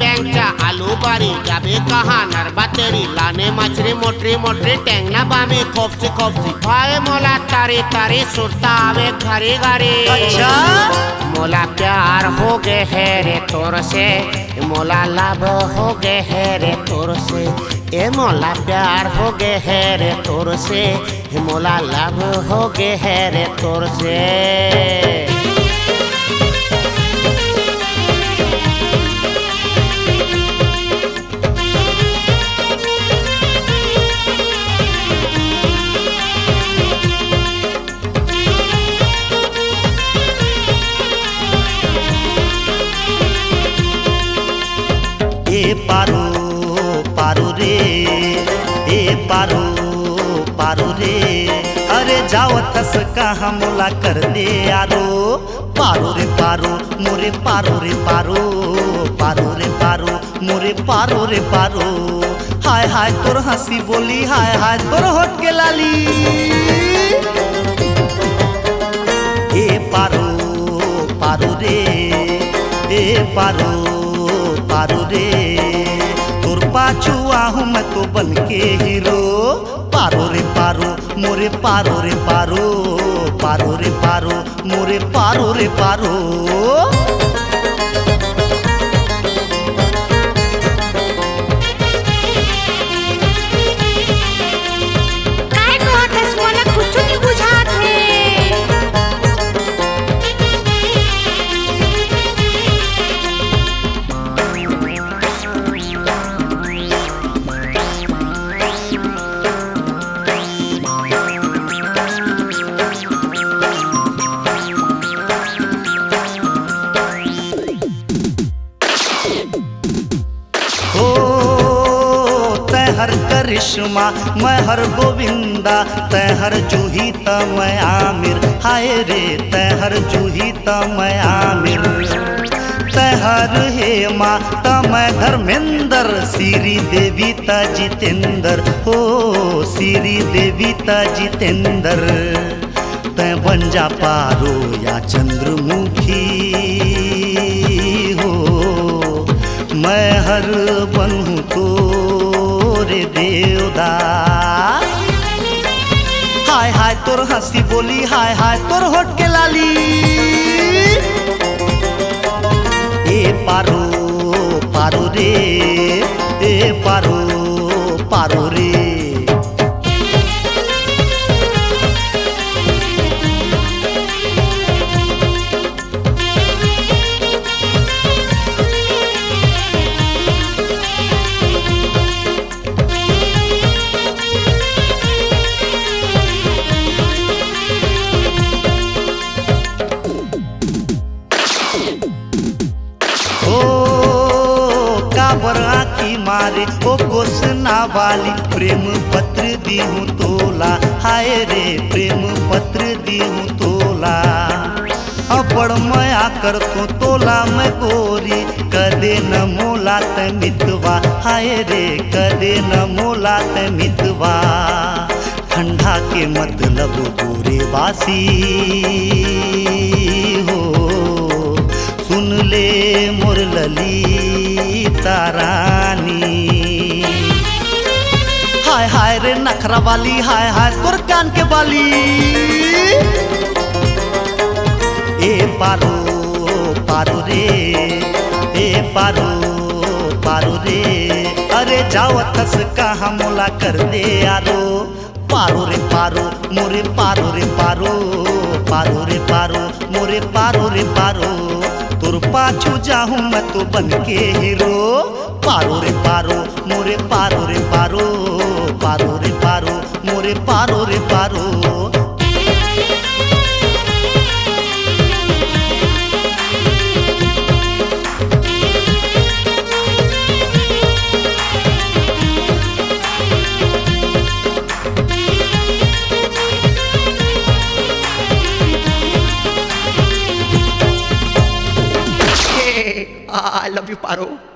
बैंगचा आलू बारी जाबे कहाँ नरबा तेरी लाने मछली मोटरी मोटरी टेंगना बामी खोपसी खोपसी भाई मोला तारी तारी सुरता आवे घरी घरी। अच्छा मोला प्यार हो गए है रे तोर से, मोला लाभ हो गए है रे तोर से, ए मोला प्यार हो गए है रे तोर से, मोला लाभ हो गए है रे तोर से। ए पारो पारो रे, ए पारो पारो रे, अरे जाओ तस कहाँ मोला कर दे यारो। पारो रे पारो मोरे पारो रे पारो, पारो रे पारो मोरे पारो रे पारो। हाय हाय तोर हंसी बोली, हाय हाय तोर होठ के लाली। ए पारो पारो रे, ए पारो पारो रे, तोर पाछू आहूँ मैं तो बन के हीरो। पारो रे पारो मोरे पारो रे पारो, पारो रे पारो मोरे पारो रे पारो। हर करिश्मा मैं हर गोविंदा, तै हर जूही त मैं आमिर। हाय रे तै हर जूही त मैं आमिर, तै हर हेमा त मैं धर्मेंद्र। श्री देवी त जितेंद्र हो, श्री देवी त जितेंद्र। तै बन जा पारो या चंद्रमुखी हो, मैं हर बनूं तो रे देवदास। हाय हाय तोर हंसी बोली, हाय हाय तोर होठ के लाली। ए पारो पारो रे, ए पारो पारो रे। आँखी मारे ओ कोसना वाली, प्रेम पत्र दी हूँ तोला। हाय रे प्रेम पत्र दी हूँ तोला। बड़ मया कर तो तोला मैं गोरी, कदे न मोला त मितवा। हाय रे कदे न मोला त मितवा। ठंडा के मतलब पूरे बासी हो, सुन ले मोर ललिता रानी। हाय हाय रे नखरा वाली, हाय हाय तोर कान के बाली। ए पारो पारो रे, ए पारो पारो रे, अरे जाओ तस कहाँ मोला कर दे यारो। पारो रे पारो मोरे पारो रे पारो, पारो रे पारो मोरे पारो रे पारो। तोर पाछू जाहूँ मैं तो बन के हीरो। पारो रे पारो मोरे पारो रे पारो, पारो रे पारो मोरे पारो रे पारो। I love you, Paro.